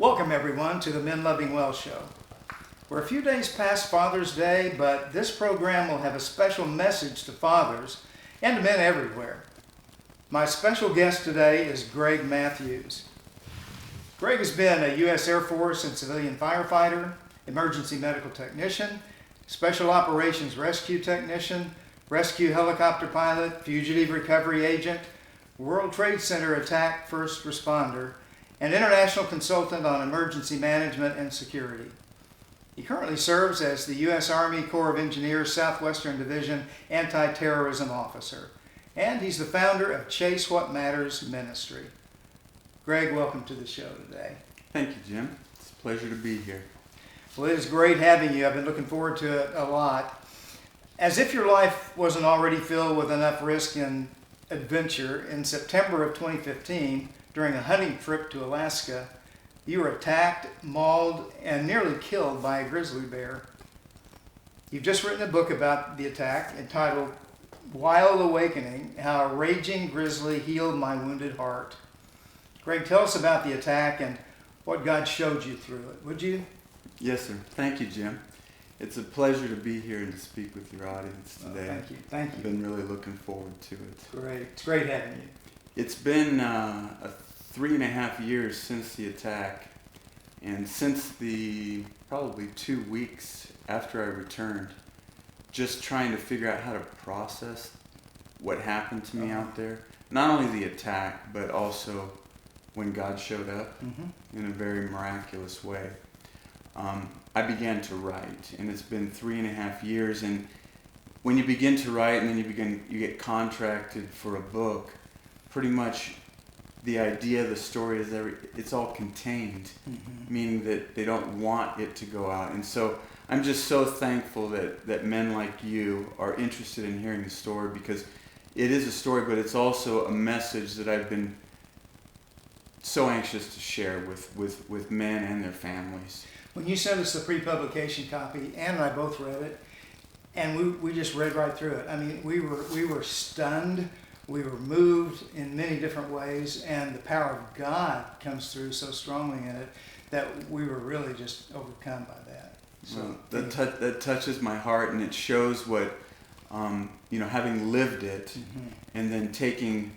Welcome everyone to the Men Loving Well Show. We're a few days past Father's Day, but this program will have a special message to fathers and to men everywhere. My special guest today is Greg Matthews. Greg has been a U.S. Air Force and civilian firefighter, emergency medical technician, special operations rescue technician, rescue helicopter pilot, fugitive recovery agent, World Trade Center attack first responder, and international consultant on emergency management and security. He currently serves as the U.S. Army Corps of Engineers Southwestern Division Anti-Terrorism Officer, and he's the founder of Chase What Matters Ministry. Greg, welcome to the show today. Thank you, Jim. It's a pleasure to be here. Well, it is great having you. I've been looking forward to it a lot. As if your life wasn't already filled with enough risk and adventure, in September of 2015, during a hunting trip to Alaska, you were attacked, mauled, and nearly killed by a grizzly bear. You've just written a book about the attack entitled Wild Awakening: How a Raging Grizzly Healed My Wounded Heart. Greg, tell us about the attack and what God showed you through it, would you? Yes, sir. Thank you, Jim. It's a pleasure to be here and to speak with your audience today. Thank you. Thank you. I've been really looking forward to it. Great. It's great having you. It's been 3.5 years since the attack, and since the probably 2 weeks after I returned, just trying to figure out how to process what happened to me out there. Not only the attack, but also when God showed up in a very miraculous way. I began to write, and it's been 3.5 years. And when you begin to write, and then you get contracted for a book, pretty much the idea, the story is it's all contained, meaning that they don't want it to go out. And so I'm just so thankful that men like you are interested in hearing the story, because it is a story, but it's also a message that I've been so anxious to share with men and their families. When you sent us the pre-publication copy, Ann and I both read it, and we just read right through it. I mean, we were stunned. We were moved in many different ways, and the power of God comes through so strongly in it that we were really just overcome by that. So well, that touches my heart, and it shows what, having lived it, and then taking,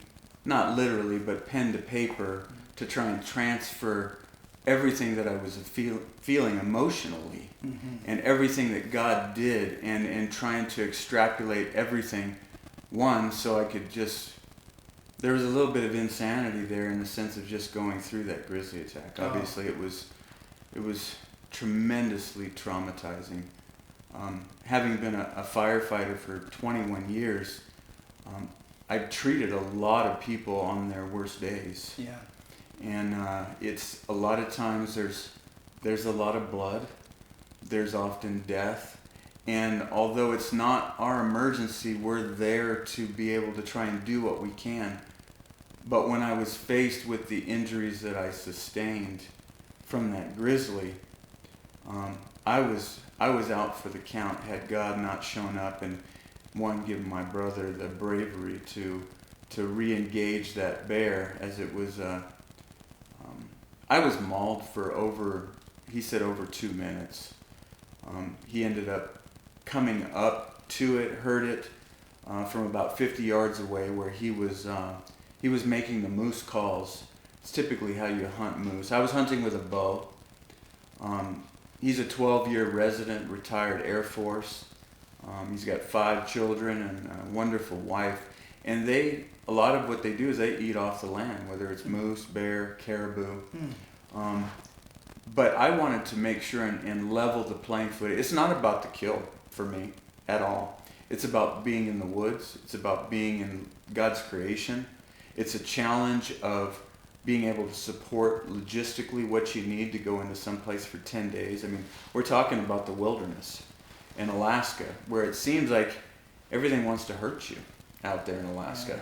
not literally, but pen to paper to try and transfer everything that I was feeling emotionally, and everything that God did, and trying to extrapolate everything. So I could there was a little bit of insanity there in the sense of just going through that grizzly attack. Obviously it was tremendously traumatizing. Having been a firefighter for 21 years, I've treated a lot of people on their worst days. Yeah. And it's a lot of times there's a lot of blood, there's often death. And although it's not our emergency, we're there to be able to try and do what we can. But when I was faced with the injuries that I sustained from that grizzly, I was out for the count had God not shown up and given my brother the bravery to re-engage that bear, as it was. I was mauled for over 2 minutes. He ended up coming up to it, heard it from about 50 yards away, where he was making the moose calls. It's typically how you hunt moose. I was hunting with a bow. He's a 12-year resident, retired Air Force. He's got 5 children and a wonderful wife. And a lot of what they do is they eat off the land, whether it's moose, bear, caribou. But I wanted to make sure and level the playing field. It's not about the kill for me at all. It's about being in the woods. It's about being in God's creation. It's a challenge of being able to support logistically what you need to go into some place for 10 days. I mean, we're talking about the wilderness in Alaska, where it seems like everything wants to hurt you out there in Alaska.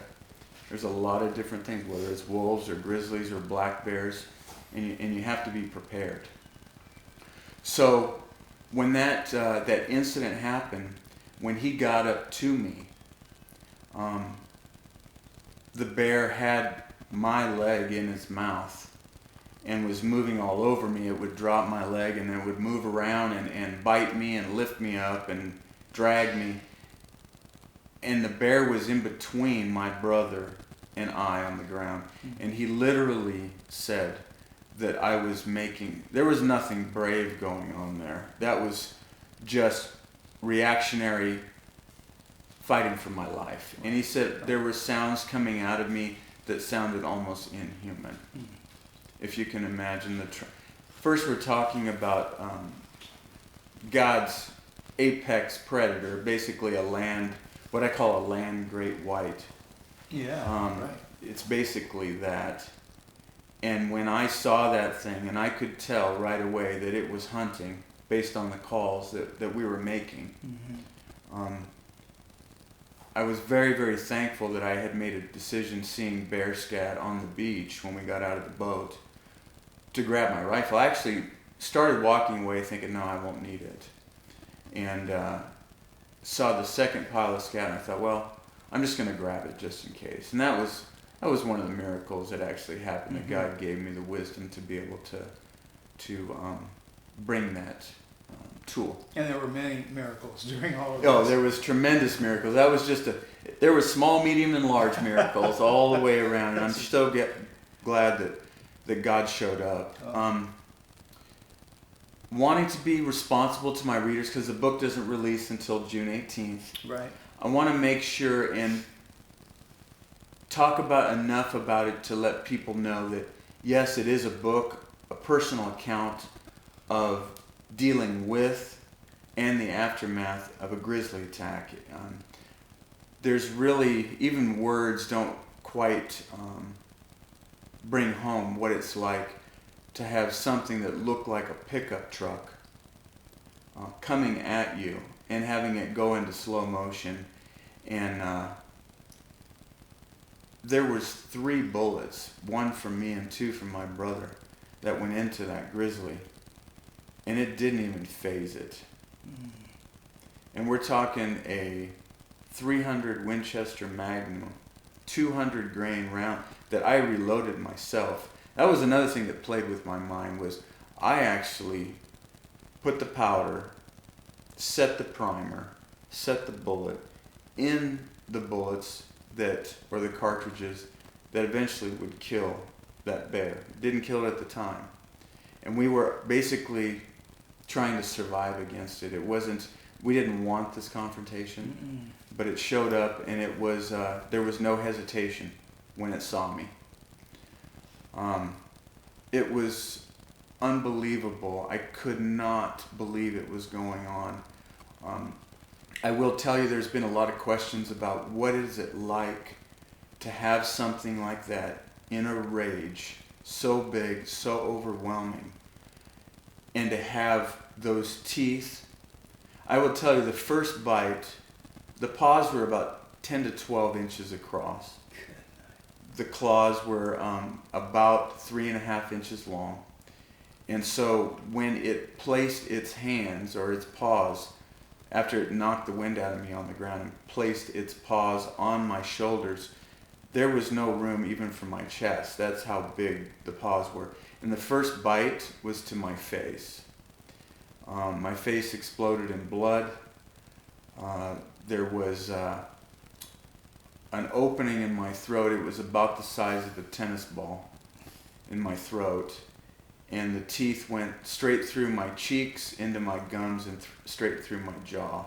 There's a lot of different things, whether it's wolves or grizzlies or black bears, and you have to be prepared. So when that incident happened, when he got up to me, the bear had my leg in his mouth, and was moving all over me, it would drop my leg and it would move around and bite me and lift me up and drag me. And the bear was in between my brother and I on the ground. And he literally said that there was nothing brave going on there. That was just reactionary fighting for my life. And he said there were sounds coming out of me that sounded almost inhuman. If you can imagine first we're talking about God's apex predator, basically what I call a land great white. Yeah, right. It's basically that. And when I saw that thing, and I could tell right away that it was hunting based on the calls that we were making, I was very, very thankful that I had made a decision seeing bear scat on the beach when we got out of the boat to grab my rifle. I actually started walking away thinking, no, I won't need it. And saw the second pile of scat and I thought, well, I'm just going to grab it just in case. And that was one of the miracles that actually happened, that God gave me the wisdom to be able to bring that tool. And there were many miracles during all of this. Oh, there was tremendous miracles. That was there were small, medium, and large miracles all the way around. And I'm so glad that God showed up. Wanting to be responsible to my readers, because the book doesn't release until June 18th. Right. I want to make sure and talk enough about it to let people know that, yes, it is a book, a personal account of dealing with and the aftermath of a grizzly attack. There's really, even words don't quite bring home what it's like to have something that looked like a pickup truck coming at you and having it go into slow motion. And there was 3 bullets, 1 from me and 2 from my brother, that went into that grizzly. And it didn't even phase it. And we're talking a 300 Winchester Magnum, 200 grain round that I reloaded myself. That was another thing that played with my mind, was I actually put the powder, set the primer, set the bullet in the bullets or the cartridges that eventually would kill that bear. Didn't kill it at the time. And we were basically trying to survive against it. We didn't want this confrontation, but it showed up, and there was no hesitation when it saw me. It was unbelievable. I could not believe it was going on. I will tell you, there's been a lot of questions about what is it like to have something like that in a rage, so big, so overwhelming, and to have those teeth. I will tell you, the first bite, the paws were about 10 to 12 inches across. The claws were about 3.5 inches long. And so when it placed its hands or its paws, after it knocked the wind out of me on the ground and placed its paws on my shoulders, there was no room even for my chest. That's how big the paws were. And the first bite was to my face. My face exploded in blood. There was an opening in my throat. It was about the size of a tennis ball in my throat. And the teeth went straight through my cheeks, into my gums, and straight through my jaw.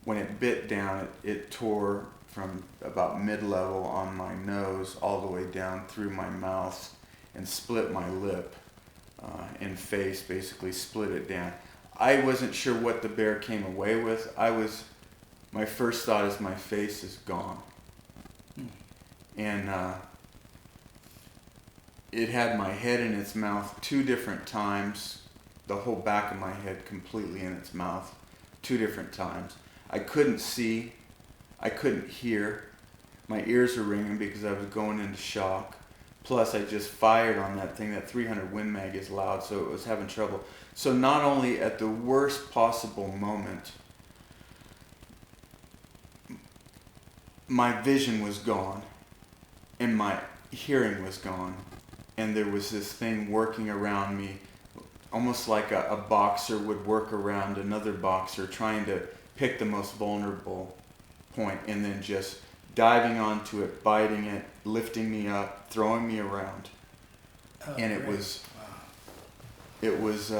When it bit down, it tore from about mid-level on my nose all the way down through my mouth and split my lip and face, basically split it down. I wasn't sure what the bear came away with. My first thought is my face is gone. And it had my head in its mouth 2 different times, the whole back of my head completely in its mouth 2 different times. I couldn't see, I couldn't hear. My ears were ringing because I was going into shock. Plus I just fired on that thing. That 300 Win Mag is loud, so it was having trouble. So not only at the worst possible moment, my vision was gone and my hearing was gone. and there was this thing working around me, almost like a boxer would work around another boxer, trying to pick the most vulnerable point and then just diving onto it, biting it, lifting me up, throwing me around. And it was, it was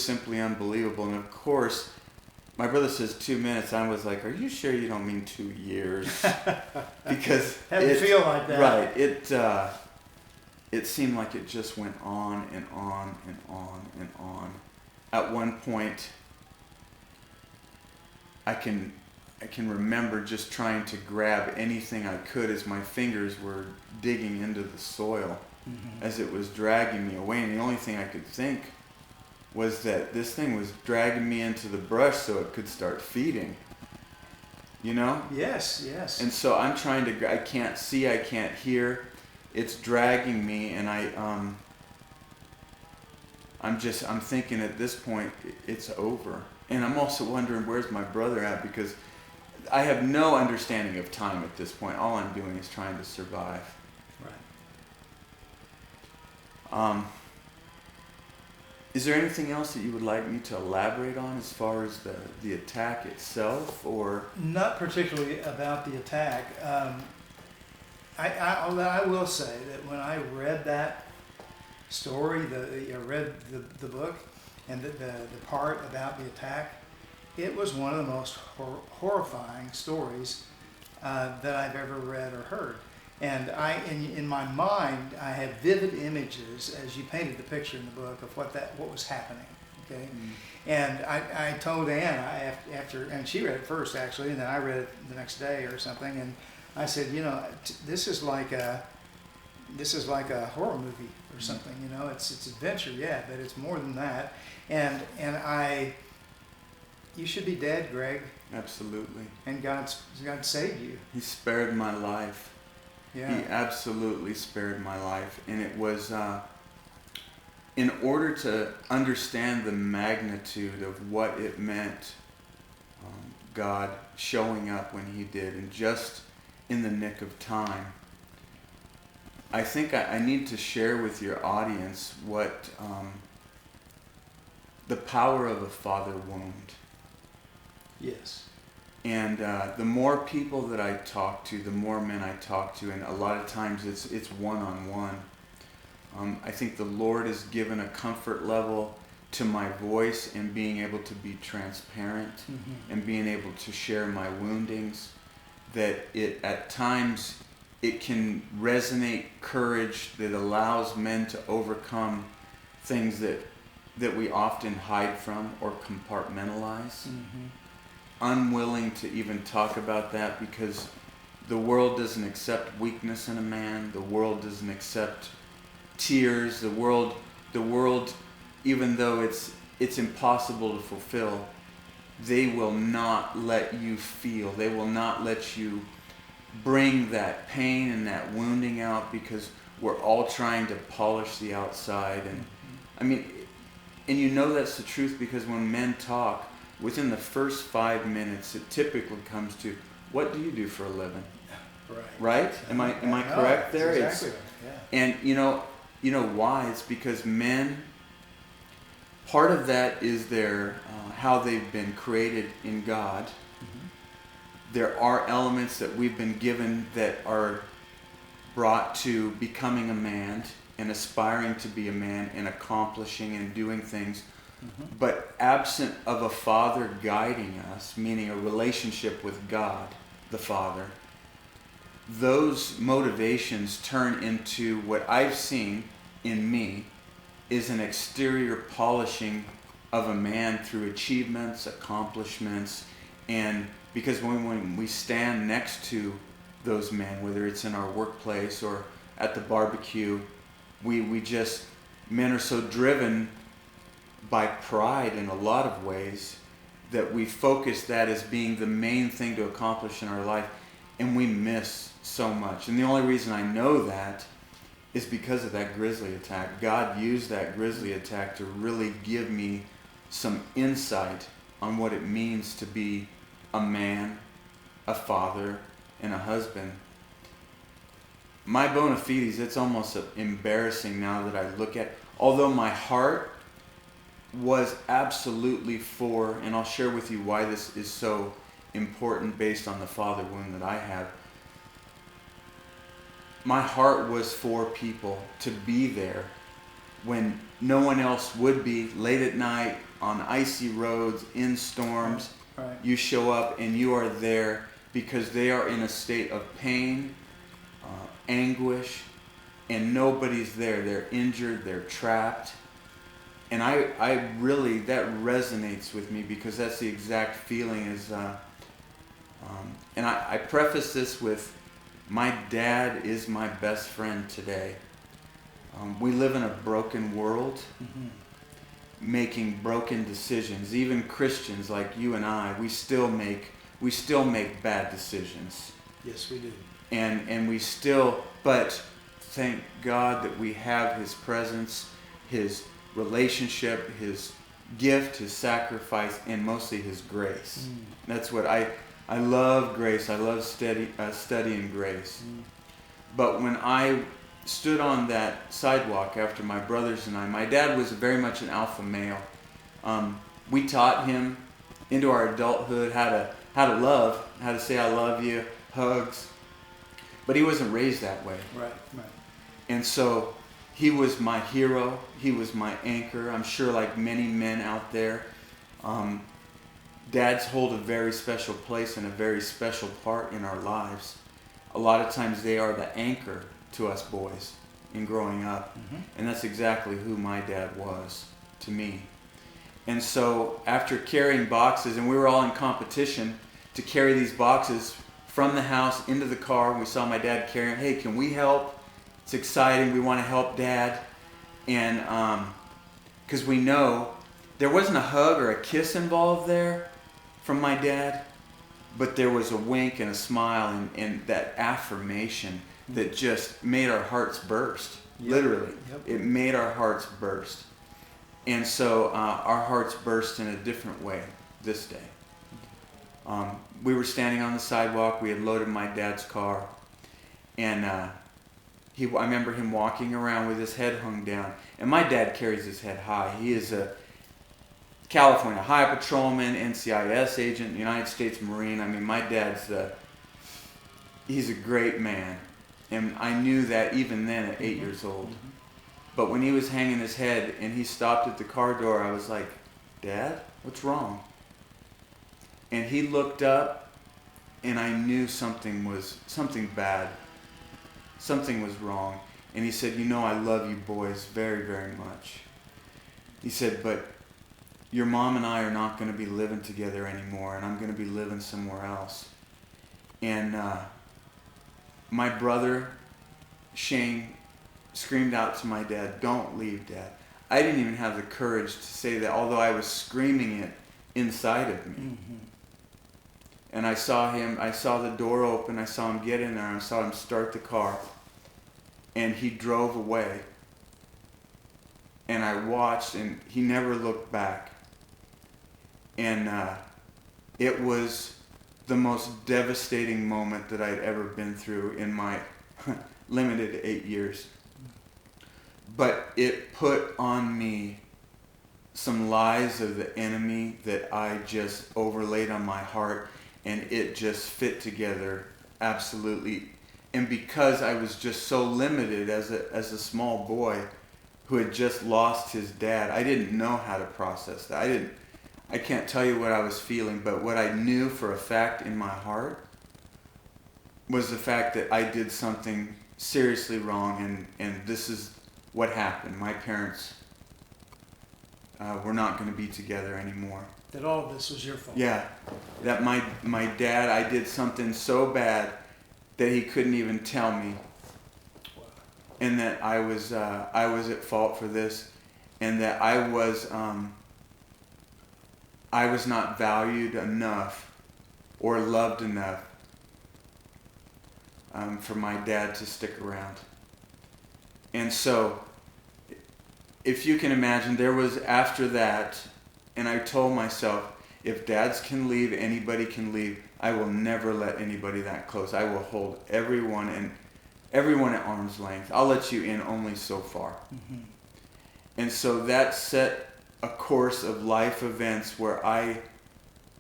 simply unbelievable. And of course, my brother says 2 minutes. I was like, "Are you sure you don't mean 2 years?" Because had to feel like that, right? It seemed like it just went on and on and on and on. At one point, I can remember just trying to grab anything I could as my fingers were digging into the soil, as it was dragging me away. And the only thing I could think was that this thing was dragging me into the brush so it could start feeding. You know? Yes, yes. And so I'm trying to, I can't see, I can't hear. It's dragging me, and I'm thinking at this point, it's over. And I'm also wondering, where's my brother at? Because I have no understanding of time at this point. All I'm doing is trying to survive. Right. Is there anything else that you would like me to elaborate on as far as the attack itself, or? Not particularly about the attack. I will say that when I read that story, I read the book, and the part about the attack, it was one of the most horrifying stories that I've ever read or heard. And in my mind, I had vivid images, as you painted the picture in the book, of what was happening. Okay, and I told Ann after, and she read it first actually, and then I read it the next day or something, and I said, this is like a horror movie or something. It's adventure, yeah, but it's more than that. And you should be dead, Greg. Absolutely. And God saved you. He spared my life. Yeah. He absolutely spared my life. And it was, in order to understand the magnitude of what it meant, God showing up when he did, and just in the nick of time, I think I need to share with your audience what the power of a father wound. Yes. And the more people that I talk to, the more men I talk to, and a lot of times it's one-on-one. I think the Lord has given a comfort level to my voice and being able to be transparent and being able to share my woundings, that at times it can resonate courage that allows men to overcome things that we often hide from or compartmentalize. Unwilling to even talk about that because the world doesn't accept weakness in a man. The world doesn't accept tears. The world, even though it's impossible to fulfill, they will not let you feel. They will not let you bring that pain and that wounding out, because we're all trying to polish the outside. And I mean, and that's the truth, because when men talk, within the first 5 minutes, it typically comes to, what do you do for a living? Right? Am I correct there? Exactly. Yeah. And you know why? It's because men, part of that is their how they've been created in God. There are elements that we've been given that are brought to becoming a man and aspiring to be a man and accomplishing and doing things. But absent of a father guiding us, meaning a relationship with God, the Father, those motivations turn into what I've seen in me is an exterior polishing of a man through achievements, accomplishments, and because when we stand next to those men, whether it's in our workplace or at the barbecue, men are so driven by pride in a lot of ways that we focus that as being the main thing to accomplish in our life, and we miss so much. And the only reason I know that is because of that Grizzly attack. God used that Grizzly attack to really give me some insight on what it means to be a man, a father, and a husband. my bona fides, it's almost embarrassing now that I look at, although my heart was absolutely for, and I'll share with you why this is so important based on the father wound that I have. My heart was for people to be there when no one else would be, late at night, on icy roads, in storms. Right. You show up and you are there because they are in a state of pain, anguish, and nobody's there. They're injured, they're trapped. And I really, that resonates with me because that's the exact feeling is, and I preface this with, my dad is my best friend today. We live in a broken world, making broken decisions. Even Christians like you and I, we still make bad decisions. Yes, we do. And we still, but thank God that we have His presence, His relationship, His gift, His sacrifice, and mostly His grace. That's what I love grace. I love studying grace. But when I stood on that sidewalk after my brothers and I, my dad was very much an alpha male. We taught him into our adulthood how to love, how to say I love you, hugs. But he wasn't raised that way. Right. And so he was my hero. He was my anchor. I'm sure like many men out there, dads hold a very special place and a very special part in our lives. A lot of times they are the anchor to us boys in growing up. And that's exactly who my dad was to me. And so after carrying boxes, and we were all in competition to carry these boxes from the house into the car. We saw my dad carrying, hey, can we help? It's exciting. We want to help Dad. And because we know there wasn't a hug or a kiss involved there from my dad, but there was a wink and a smile and that affirmation that just made our hearts burst. Literally. It made our hearts burst. And so our hearts burst in a different way this day. We were standing on the sidewalk. We had loaded my dad's car. And I remember him walking around with his head hung down. And my dad carries his head high. He is a California High Patrolman, NCIS agent, United States Marine. I mean, my dad's he's a great man. And I knew that even then at 8 years old. But when he was hanging his head and he stopped at the car door, I was like, Dad, what's wrong? And he looked up and I knew something bad. Something was wrong. And he said, you know, I love you boys very, very much. He said, but your mom and I are not going to be living together anymore, and I'm going to be living somewhere else. And my brother, Shane, screamed out to my dad, don't leave, Dad. I didn't even have the courage to say that, although I was screaming it inside of me. And I saw the door open, I saw him get in there, I saw him start the car, and he drove away. And I watched, and he never looked back. And it was the most devastating moment that I'd ever been through in my limited 8 years. But it put on me some lies of the enemy that I just overlaid on my heart, and it just fit together absolutely. And because I was just so limited as a small boy who had just lost his dad, I didn't know how to process that. I can't tell you what I was feeling, but what I knew for a fact in my heart was the fact that I did something seriously wrong, and this is what happened. My parents were not going to be together anymore. That all of this was your fault. Yeah, that my dad, I did something so bad that he couldn't even tell me, and that I was at fault for this, and that I was not valued enough or loved enough for my dad to stick around. And so, if you can imagine, there was after that, and I told myself, if dads can leave, anybody can leave. I will never let anybody that close. I will hold everyone, everyone at arm's length. I'll let you in only so far. Mm-hmm. And so that set a course of life events where I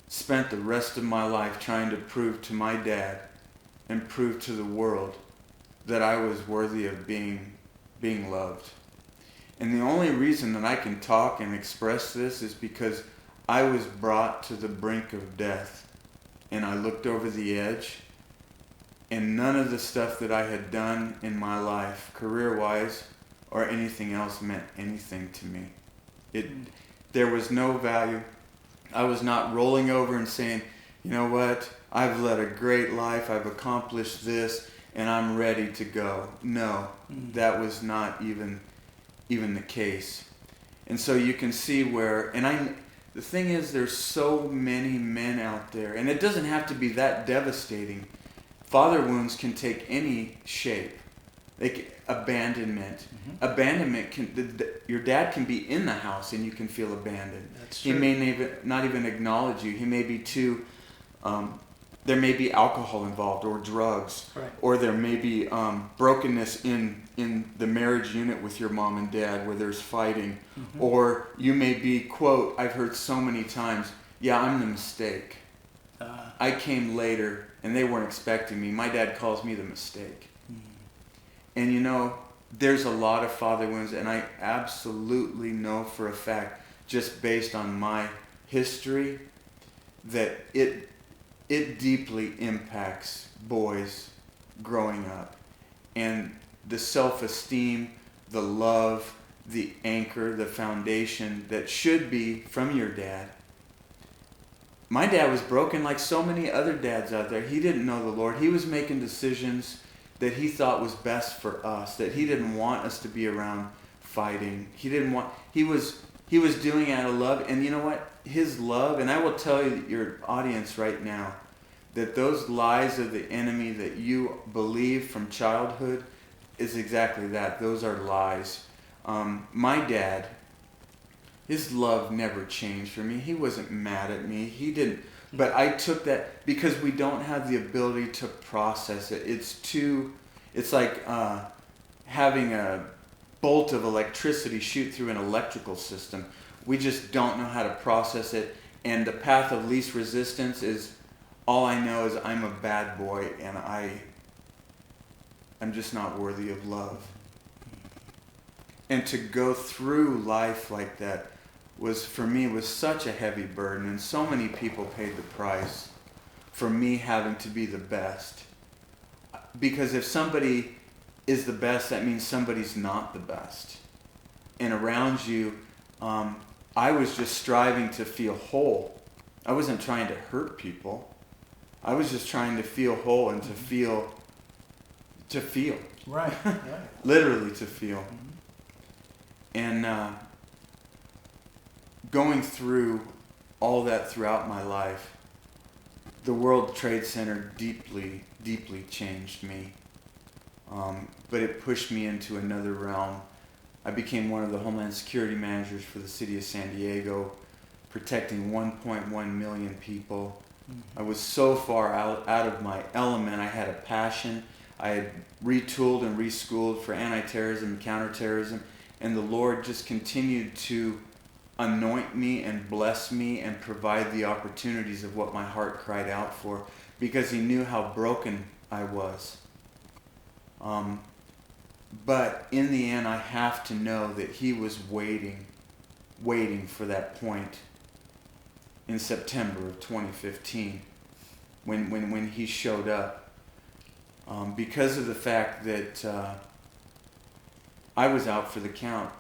spent the rest of my life trying to prove to my dad and prove to the world that I was worthy of being loved. And the only reason that I can talk and express this is because I was brought to the brink of death, and I looked over the edge, and none of the stuff that I had done in my life, career-wise or anything else, meant anything to me. There was no value. I was not rolling over and saying, you know what, I've led a great life, I've accomplished this, and I'm ready to go. No, that was not even the case. And so you can see where, the thing is, there's so many men out there, and it doesn't have to be that devastating. Father wounds can take any shape. Like abandonment. Mm-hmm. Abandonment your dad can be in the house and you can feel abandoned. That's true. He may not even acknowledge you. He may be too, there may be alcohol involved or drugs. Right. Or there may be brokenness in the marriage unit with your mom and dad where there's fighting. Mm-hmm. Or you may be, quote, I've heard so many times, yeah, I'm the mistake. I came later and they weren't expecting me. My dad calls me the mistake. Mm-hmm. And you know, there's a lot of father wounds, and I absolutely know for a fact, just based on my history, that it deeply impacts boys growing up. And the self-esteem, the love, the anchor, the foundation that should be from your dad. My dad was broken like so many other dads out there. He didn't know the Lord. He was making decisions that he thought was best for us, that he didn't want us to be around fighting. He was doing it out of love. And you know what? His love, and I will tell you, your audience right now, that those lies of the enemy that you believe from childhood is exactly that. Those are lies. My dad, his love never changed for me. He wasn't mad at me. He didn't. But I took that because we don't have the ability to process it. It's like having a bolt of electricity shoot through an electrical system. We just don't know how to process it. And the path of least resistance is, all I know is I'm a bad boy and I'm just not worthy of love. And to go through life like that was such a heavy burden, and so many people paid the price for me having to be the best. Because if somebody is the best, that means somebody's not the best. And around you, I was just striving to feel whole. I wasn't trying to hurt people. I was just trying to feel whole and to feel. Right. Literally to feel. Mm-hmm. And going through all that throughout my life, the World Trade Center deeply, deeply changed me. But it pushed me into another realm. I became one of the Homeland Security managers for the city of San Diego, protecting 1.1 million people. Mm-hmm. I was so far out of my element. I had a passion. I had retooled and reschooled for anti-terrorism and counterterrorism, and the Lord just continued to anoint me and bless me and provide the opportunities of what my heart cried out for, because he knew how broken I was. But in the end, I have to know that he was waiting for that point in September of 2015 when he showed up. Because of the fact that I was out for the count.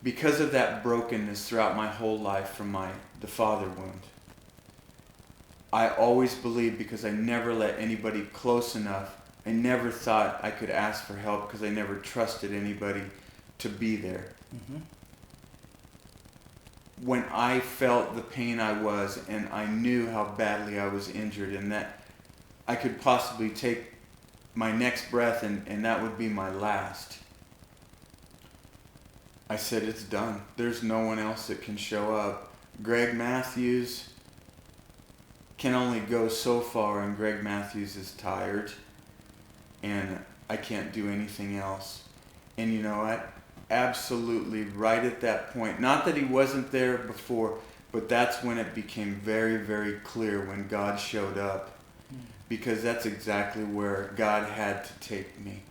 Because of that brokenness throughout my whole life from the father wound. I always believed, because I never let anybody close enough, I never thought I could ask for help because I never trusted anybody to be there. Mm-hmm. When I felt the pain I was, and I knew how badly I was injured, and that I could possibly take my next breath and that would be my last, I said, it's done. There's no one else that can show up. Greg Matthews can only go so far, and Greg Matthews is tired. And I can't do anything else. And you know what? Absolutely right at that point. Not that he wasn't there before, but that's when it became very, very clear when God showed up. Because that's exactly where God had to take me.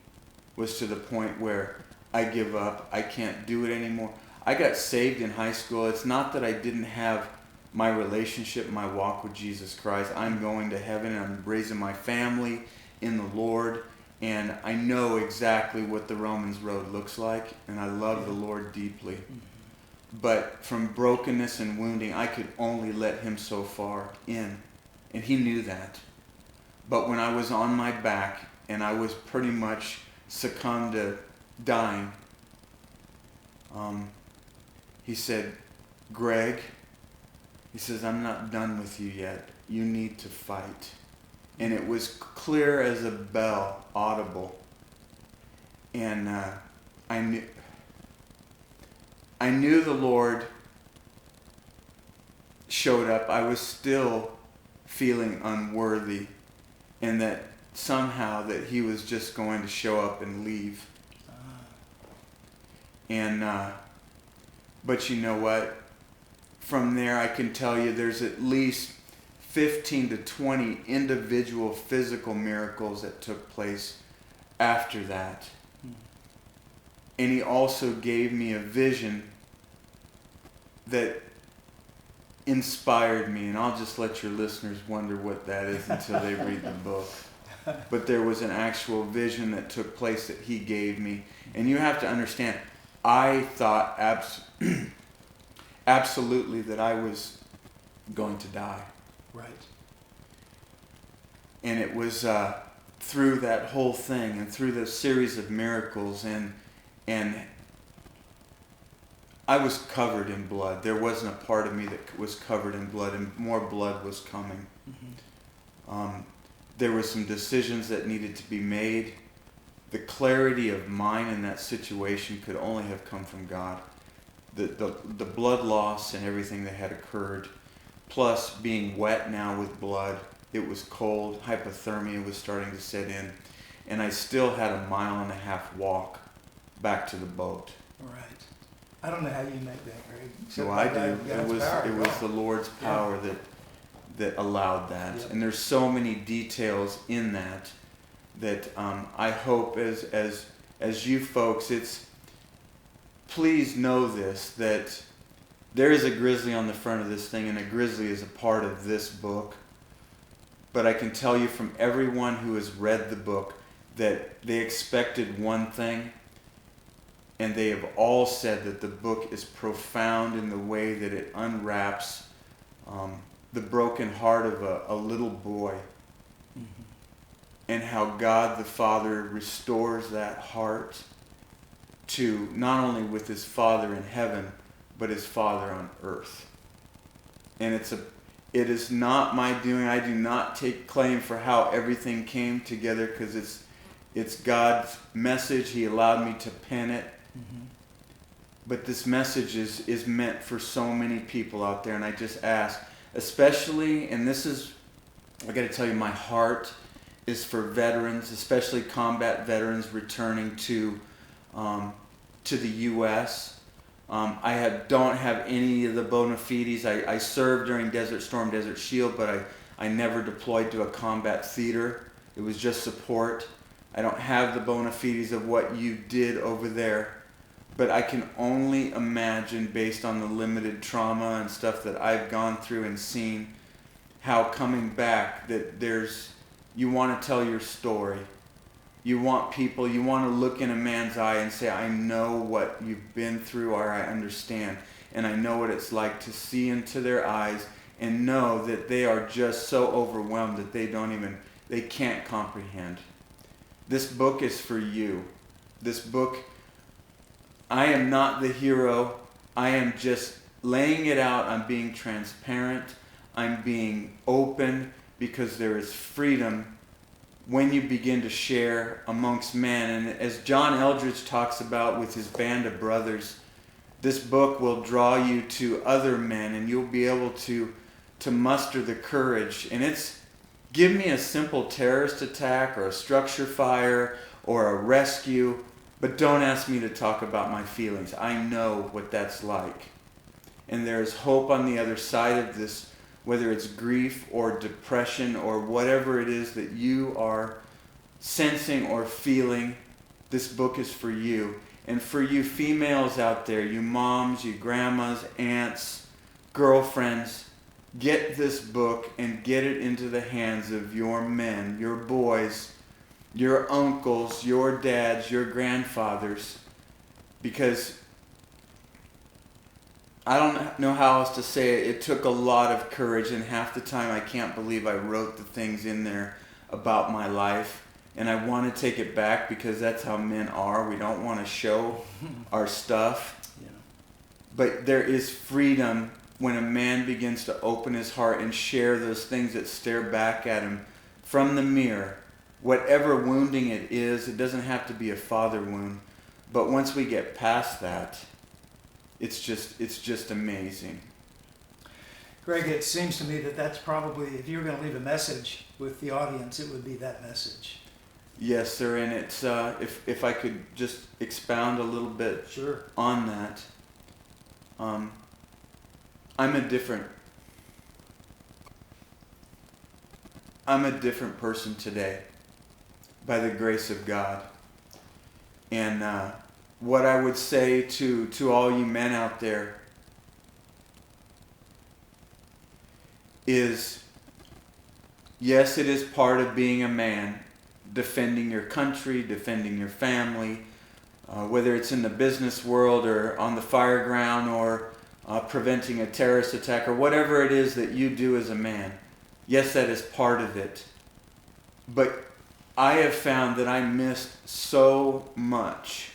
Was to the point where I give up. I can't do it anymore. I got saved in high school. It's not that I didn't have my relationship, my walk with Jesus Christ. I'm going to heaven and I'm raising my family in the Lord. And I know exactly what the Romans road looks like. And I love the Lord deeply. But from brokenness and wounding, I could only let him so far in. And he knew that. But when I was on my back and I was pretty much succumbed to dying, he said, Greg, he says, I'm not done with you yet. You need to fight. And it was clear as a bell, audible. And I knew the Lord showed up. I was still feeling unworthy, and that somehow that he was just going to show up and leave. And but you know what? From there, I can tell you there's at least 15 to 20 individual physical miracles that took place after that. And he also gave me a vision that inspired me. And I'll just let your listeners wonder what that is until they read the book. But there was an actual vision that took place that he gave me. And you have to understand, I thought absolutely that I was going to die. Right. And it was through that whole thing and through the series of miracles and I was covered in blood. There wasn't a part of me that was covered in blood, and more blood was coming. There were some decisions that needed to be made. The clarity of mind in that situation could only have come from God. The blood loss and everything that had occurred, plus being wet now with blood, it was cold, hypothermia was starting to set in, and I still had a 1.5 mile walk back to the boat. Right. I don't know how you make that, Greg. So I do. It was the Lord's power that allowed that. Yep. And there's so many details in that I hope as you folks, please know this, that there is a grizzly on the front of this thing, and a grizzly is a part of this book. But I can tell you from everyone who has read the book that they expected one thing, and they have all said that the book is profound in the way that it unwraps the broken heart of a little boy. And how God the Father restores that heart to not only with his Father in heaven, but his Father on earth. And it is not my doing. I do not take claim for how everything came together, because it's God's message. He allowed me to pen it. But this message is meant for so many people out there, and I just ask, especially, and this is, I got to tell you, my heart is for veterans, especially combat veterans returning to the U.S. I don't have any of the bona fides. I served during Desert Storm, Desert Shield, but I never deployed to a combat theater. It was just support. I don't have the bona fides of what you did over there. But I can only imagine, based on the limited trauma and stuff that I've gone through and seen, how coming back, that you want to tell your story. You want to look in a man's eye and say, I know what you've been through, or I understand. And I know what it's like to see into their eyes and know that they are just so overwhelmed that they can't comprehend. This book is for you. This book, I am not the hero. I am just laying it out. I'm being transparent. I'm being open, because there is freedom when you begin to share amongst men. And as John Eldridge talks about with his band of brothers, this book will draw you to other men, and you'll be able to muster the courage. And it's, give me a simple terrorist attack or a structure fire or a rescue, but don't ask me to talk about my feelings. I know what that's like. And there's hope on the other side of this, whether it's grief or depression or whatever it is that you are sensing or feeling. This book is for you. And for you females out there, you moms, you grandmas, aunts, girlfriends, get this book and get it into the hands of your men, your boys, your uncles, your dads, your grandfathers. Because I don't know how else to say it. It took a lot of courage, and half the time I can't believe I wrote the things in there about my life. And I want to take it back because that's how men are. We don't want to show our stuff. Yeah. But there is freedom when a man begins to open his heart and share those things that stare back at him from the mirror. Whatever wounding it is, it doesn't have to be a father wound. But once we get past that, it's just amazing. Greg, it seems to me that that's probably, if you were going to leave a message with the audience, it would be that message. Yes, sir, and it's if I could just expound a little bit Sure. on that. I'm a different person today by the grace of God. And what I would say to all you men out there is, yes, it is part of being a man, defending your country, defending your family, whether it's in the business world or on the fire ground or preventing a terrorist attack or whatever it is that you do as a man. Yes, that is part of it. But I have found that I missed so much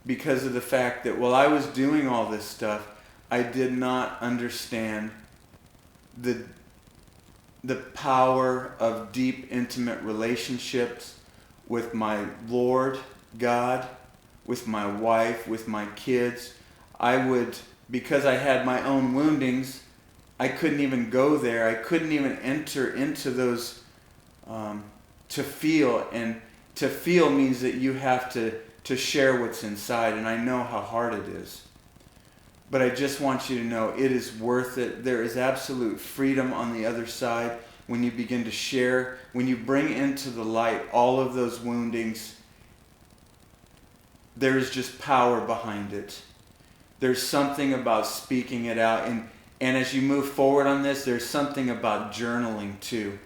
because of the fact that while I was doing all this stuff, I did not understand the power of deep, intimate relationships with my Lord God, with my wife, with my kids. Because I had my own woundings, I couldn't even go there. I couldn't even enter into those to feel. And to feel means that you have to share what's inside. And I know how hard it is. But I just want you to know it is worth it. There is absolute freedom on the other side when you begin to share, when you bring into the light all of those woundings. There is just power behind it. There's something about speaking it out. And as you move forward on this, there's something about journaling too.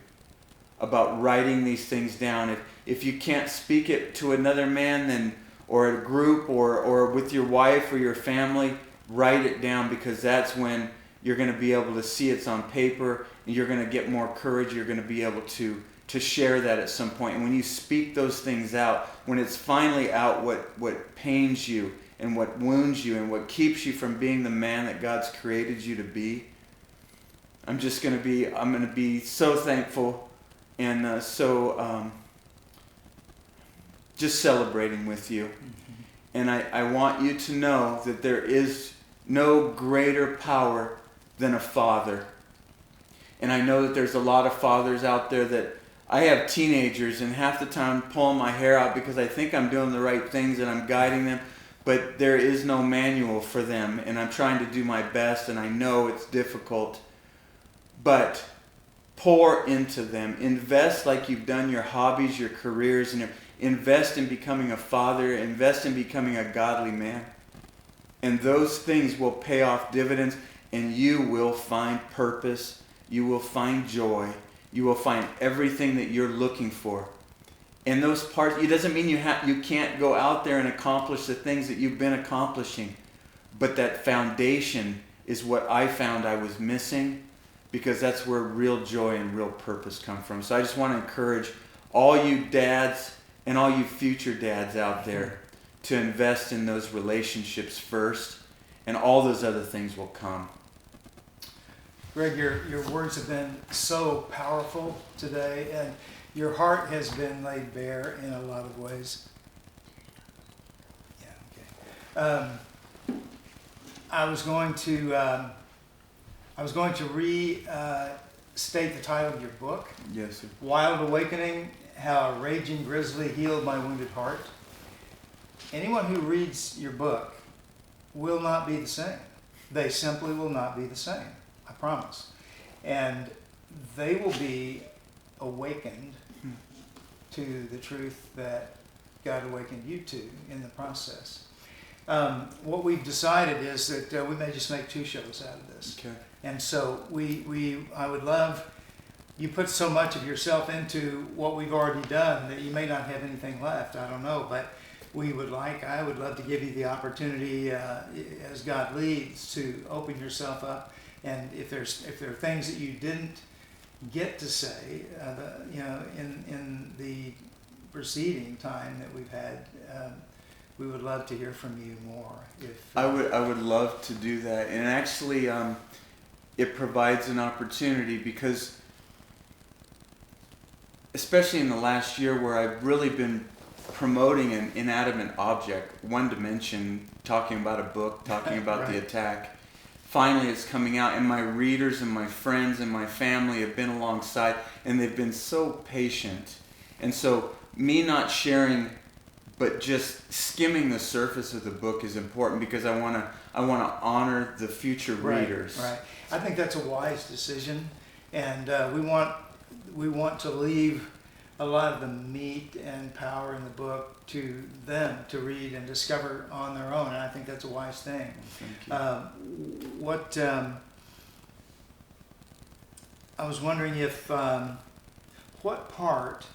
About writing these things down. If you can't speak it to another man, then, or a group, or with your wife or your family, write it down, because that's when you're going to be able to see it's on paper, and you're going to get more courage. You're going to be able to share that at some point. And when you speak those things out, when it's finally out what pains you and what wounds you and what keeps you from being the man that God's created you to be, I'm going to be so thankful and just celebrating with you. Mm-hmm. And I want you to know that there is no greater power than a father. And I know that there's a lot of fathers out there that I have teenagers, and half the time pulling my hair out because I think I'm doing the right things and I'm guiding them, but there is no manual for them, and I'm trying to do my best, and I know it's difficult. But pour into them. Invest like you've done your hobbies, your careers, and invest in becoming a father. Invest in becoming a godly man. And those things will pay off dividends, and you will find purpose. You will find joy. You will find everything that you're looking for. And those parts, it doesn't mean you can't go out there and accomplish the things that you've been accomplishing. But that foundation is what I found I was missing, because that's where real joy and real purpose come from. So I just want to encourage all you dads and all you future dads out there to invest in those relationships first, and all those other things will come. Greg, your words have been so powerful today, and your heart has been laid bare in a lot of ways. Yeah, okay. I was going to restate the title of your book. Yes, sir. Wild Awakening, How a Raging Grizzly Healed My Wounded Heart. Anyone who reads your book will not be the same. They simply will not be the same, I promise. And they will be awakened to the truth that God awakened you to in the process. What we've decided is that we may just make 2 shows out of this. Okay. And so I would love, you put so much of yourself into what we've already done that you may not have anything left. I don't know, but I would love to give you the opportunity, as God leads, to open yourself up. And if there are things that you didn't get to say, in the preceding time that we've had, we would love to hear from you more. I would love to do that, and actually, it provides an opportunity because, especially in the last year, where I've really been promoting an inanimate object, one dimension, talking about a book, talking about Right. the attack. Finally, it's coming out, and my readers and my friends and my family have been alongside, and they've been so patient. And so, me not sharing, but just skimming the surface of the book is important because I want to honor the future readers. Right. I think that's a wise decision, and we want to leave a lot of the meat and power in the book to them to read and discover on their own, and I think that's a wise thing. Thank you. I was wondering if what part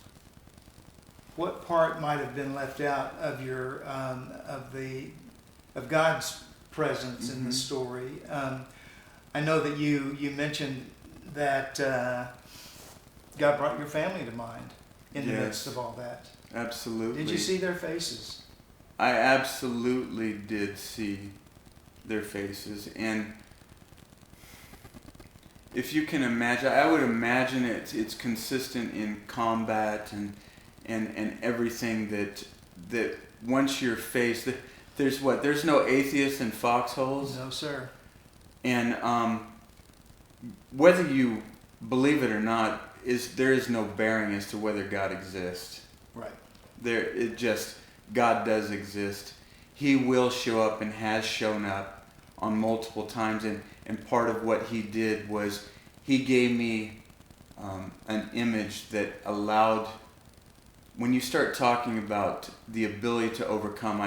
might have been left out of your of God's presence in the story. I know that you mentioned that God brought your family to mind in the midst of all that. Absolutely. Did you see their faces? I absolutely did see their faces, and if you can imagine, I would imagine it's consistent in combat and everything that once you're faced, there's no atheists in foxholes. No, sir. And whether you believe it or not, there is no bearing as to whether God exists. Right. God does exist. He will show up and has shown up on multiple times, and part of what he did was he gave me an image that allowed, when you start talking about the ability to overcome,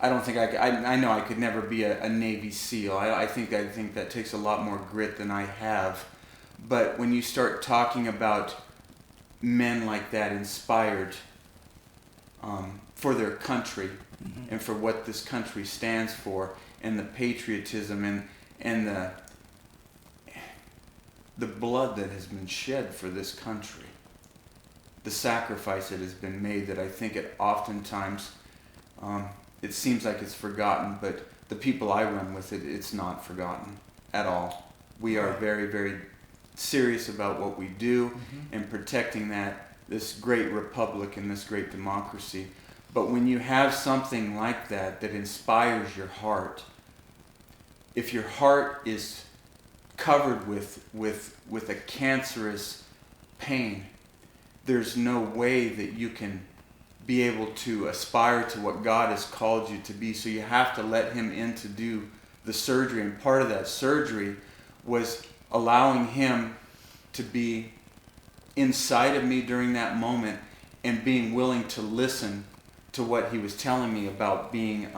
I don't think I know I could never be a Navy SEAL. I think that takes a lot more grit than I have. But when you start talking about men like that inspired for their country and for what this country stands for, and the patriotism and the blood that has been shed for this country, the sacrifice that has been made, that I think it oftentimes it seems like it's forgotten, but the people I run with, it's not forgotten at all. We are very, very serious about what we do and protecting this great republic and this great democracy. But when you have something like that inspires your heart, if your heart is covered with a cancerous pain, there's no way that you can be able to aspire to what God has called you to be. So you have to let him in to do the surgery. And part of that surgery was allowing him to be inside of me during that moment and being willing to listen to what he was telling me about being,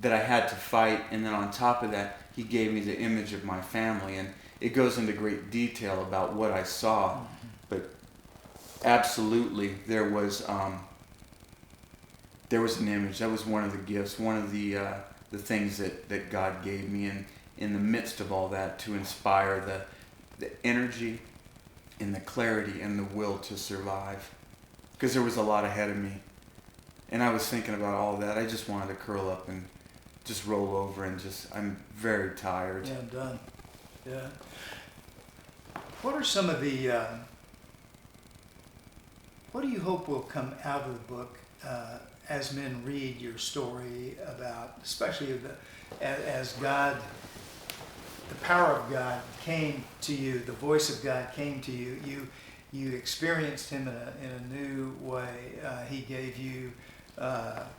that I had to fight. And then on top of that, he gave me the image of my family. And it goes into great detail about what I saw. But absolutely, there was an image. That was one of the gifts, one of the things that God gave me in the midst of all that, to inspire the energy and the clarity and the will to survive. Because there was a lot ahead of me. And I was thinking about all that. I just wanted to curl up and just roll over and I'm very tired. Yeah, I'm done. Yeah. What are some of the, what do you hope will come out of the book as men read your story about, especially as God, the power of God came to you, the voice of God came to you, You experienced him in a new way. He gave you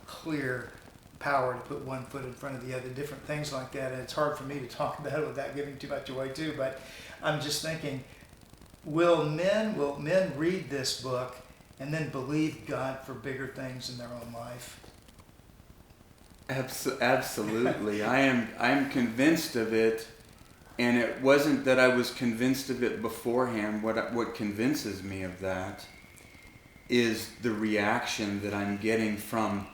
clear power to put one foot in front of the other, different things like that. And it's hard for me to talk about it without giving too much away too. But I'm just thinking, will men read this book and then believe God for bigger things in their own life? Absolutely. I'm convinced of it, and it wasn't that I was convinced of it beforehand. What convinces me of that is the reaction that I'm getting from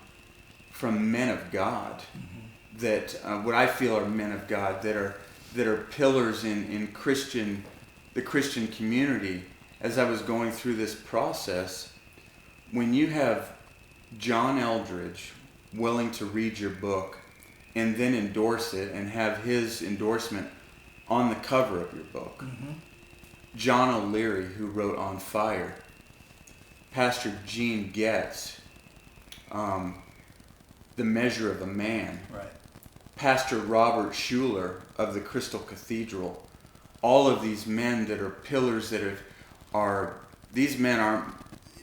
men of God, that what I feel are men of God that are pillars in the Christian community. As I was going through this process, when you have John Eldridge willing to read your book and then endorse it and have his endorsement on the cover of your book, John O'Leary, who wrote On Fire, Pastor Gene Getz, The Measure of a Man, Right. Pastor Robert Schuller of the Crystal Cathedral, all of these men that are pillars these men aren't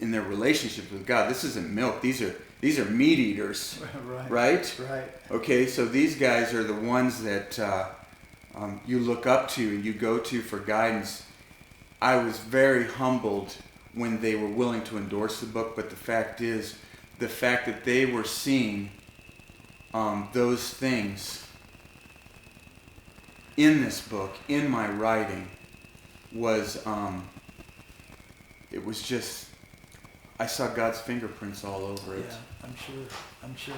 in their relationships with God. This isn't milk. These are meat eaters, right? Right. Okay, so these guys are the ones that you look up to and you go to for guidance. I was very humbled when they were willing to endorse the book, but the fact that they were seeing those things in this book, in my writing, was it was just, I saw God's fingerprints all over it. Yeah, I'm sure.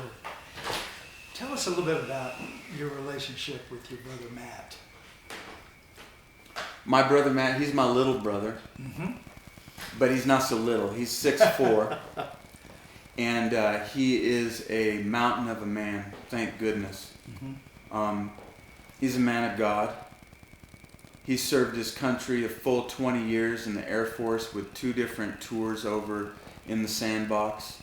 Tell us a little bit about your relationship with your brother Matt. My brother Matt, he's my little brother, but he's not so little. He's 6'4", and he is a mountain of a man, thank goodness. He's a man of God. He served his country a full 20 years in the Air Force with 2 different tours over in the sandbox.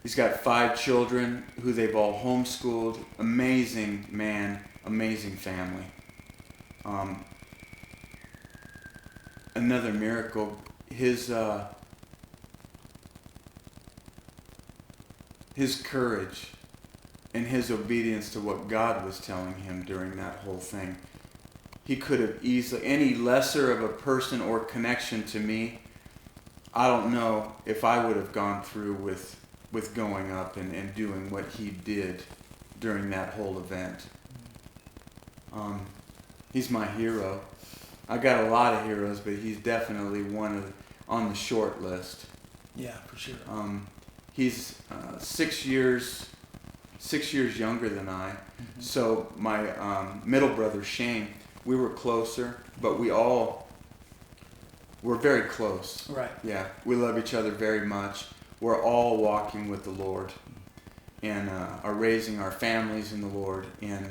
He's got 5 children who they've all homeschooled. Amazing man, amazing family. Another miracle, his courage and his obedience to what God was telling him during that whole thing. He could have easily, any lesser of a person or connection to me, I don't know if I would have gone through with going up and doing what he did during that whole event. He's my hero. I got a lot of heroes, but he's definitely on the short list. Yeah, for sure. He's 6 years younger than I. So my middle brother Shane, we were closer, but we're very close. Right. Yeah, we love each other very much. We're all walking with the Lord and are raising our families in the Lord. And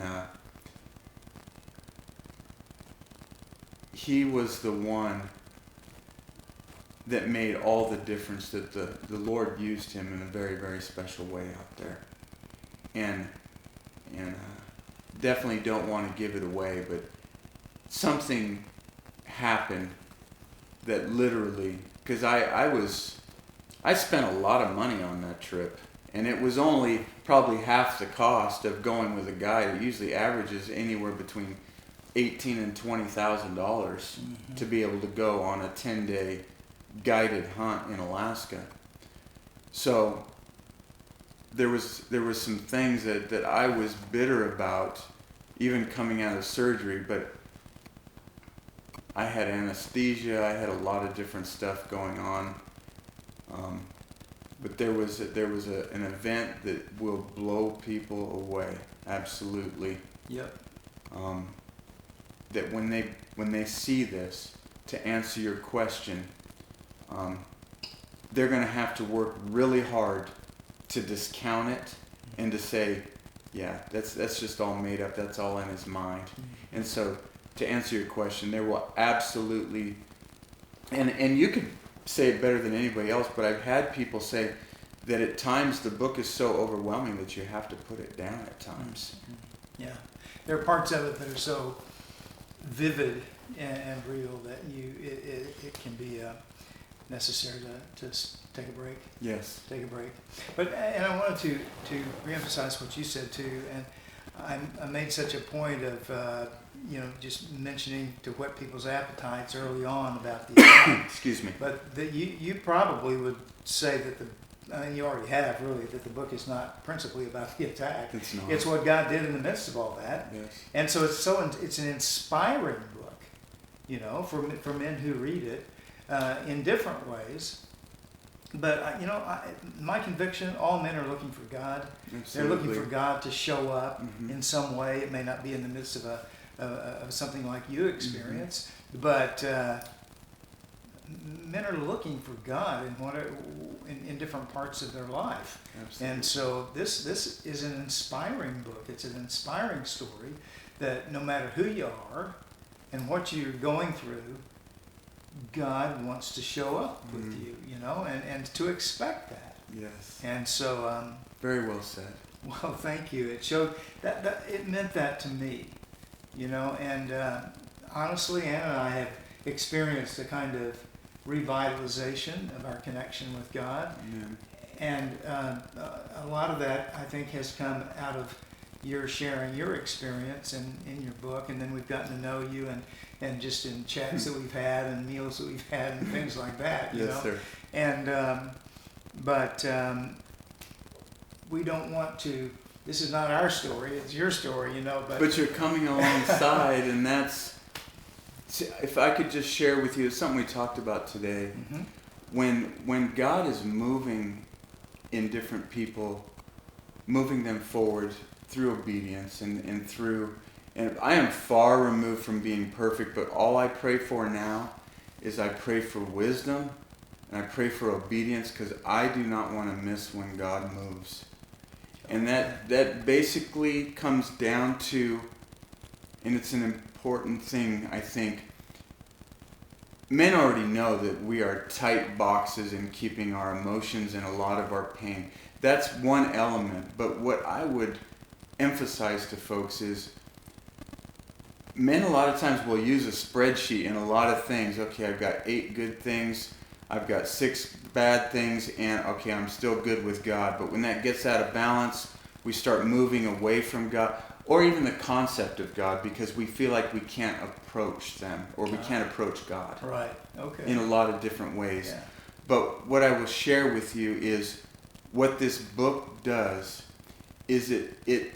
he was the one that made all the difference, that the Lord used him in a very, very special way out there. And definitely don't want to give it away, but something happened that literally, because I spent a lot of money on that trip, and it was only probably half the cost of going with a guy that usually averages anywhere between $18,000 and $20,000 to be able to go on a 10-day guided hunt in Alaska. So there was some things that I was bitter about, even coming out of surgery, but I had anesthesia, I had a lot of different stuff going on. But there was an event that will blow people away, absolutely. Yep. That when they see this, to answer your question, they're going to have to work really hard to discount it and to say, yeah, that's just all made up. That's all in his mind. And so, to answer your question, there will absolutely, and you could say it better than anybody else, but I've had people say that at times the book is so overwhelming that you have to put it down at times. Yeah. There are parts of it that are so vivid and real that it can be necessary to take a break. Yes. Take a break. But and I wanted to reemphasize what you said too, and I made such a point of just mentioning to whet people's appetites early on about the attack. Excuse me. But that you probably would say that you already have really, that the book is not principally about the attack. It's not. It's what God did in the midst of all that. Yes. And so it's an inspiring book, for men who read it in different ways. But my conviction, all men are looking for God. Absolutely. They're looking for God to show up in some way. It may not be in the midst of of something like you experience, but men are looking for God in different parts of their life. Absolutely. And so this is an inspiring book. It's an inspiring story that no matter who you are and what you're going through, God wants to show up with you, and to expect that. Yes. And so, very well said. well, thank you. It showed that it meant that to me, and honestly, Anna and I have experienced a kind of revitalization of our connection with God. Amen. And a lot of that, I think, has come out of your sharing your experience in your book, and then we've gotten to know you and just in chats that we've had and meals that we've had and things like that. Yes, sir. And but we don't want to. This is not our story; it's your story, But you're coming alongside, and that's. If I could just share with you, it's something we talked about today. When God is moving in different people, moving them forward through obedience and through, and I am far removed from being perfect, but all I pray for now is I pray for wisdom and I pray for obedience, because I do not want to miss when God moves. And that basically comes down to, and it's an important thing, I think, men already know that we are tight boxes in keeping our emotions and a lot of our pain. That's one element. But what I would emphasize to folks is men a lot of times will use a spreadsheet in a lot of things. Okay, I've got 8 good things, I've got 6 bad things, and okay, I'm still good with God. But when that gets out of balance, we start moving away from God, or even the concept of God, because we feel like we can't approach them, or we can't approach God. Right. Okay. In a lot of different ways. Yeah. But what I will share with you is what this book does is it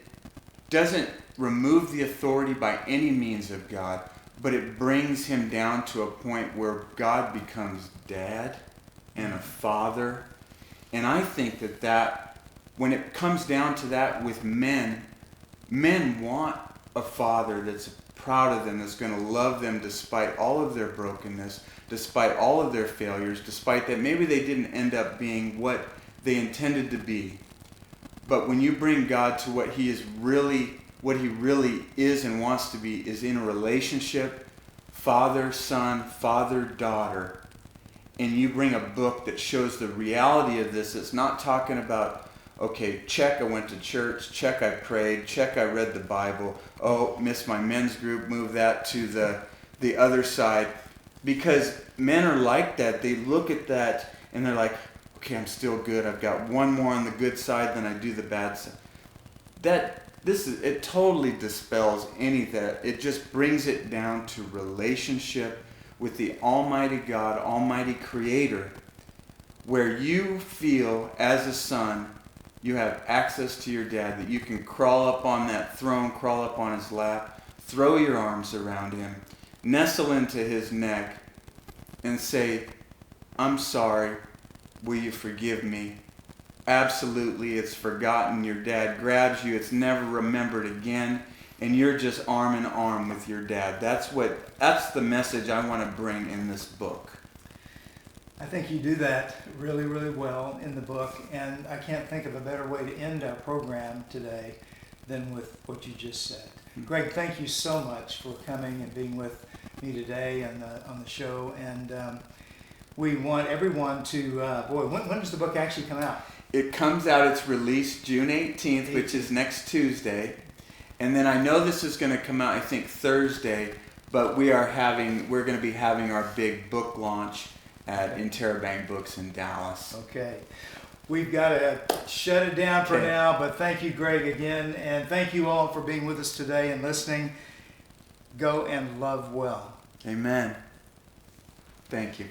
doesn't remove the authority by any means of God, but it brings him down to a point where God becomes dad and a father. And I think that when it comes down to that with men want a father that's proud of them, that's going to love them despite all of their brokenness, despite all of their failures, despite that maybe they didn't end up being what they intended to be. But when you bring God to what he really is and wants to be, is in a relationship, father, son, father, daughter, and you bring a book that shows the reality of this, it's not talking about, okay, check, I went to church, check, I prayed, check, I read the Bible, oh, missed my men's group, move that to the other side. Because men are like that. They look at that and they're like, okay, I'm still good. I've got one more on the good side than I do the bad side. It totally dispels any of that. It just brings it down to relationship with the Almighty God, Almighty Creator, where you feel as a son you have access to your dad, that you can crawl up on that throne, crawl up on his lap, throw your arms around him, nestle into his neck, and say, I'm sorry, will you forgive me? Absolutely, it's forgotten. Your dad grabs you, it's never remembered again, and you're just arm in arm with your dad. That's the message I want to bring in this book. I think you do that really, really well in the book, and I can't think of a better way to end our program today than with what you just said. Greg, thank you so much for coming and being with me today and on the show. And we want everyone to, when does the book actually come out? It comes out, it's released June 18th, which is next Tuesday. And then I know this is going to come out, I think, Thursday. But we're going to be having our big book launch at Interrobang Books in Dallas. Okay. We've got to shut it down for Okay. now, but thank you, Greg, again. And thank you all for being with us today and listening. Go and love well. Amen. Thank you.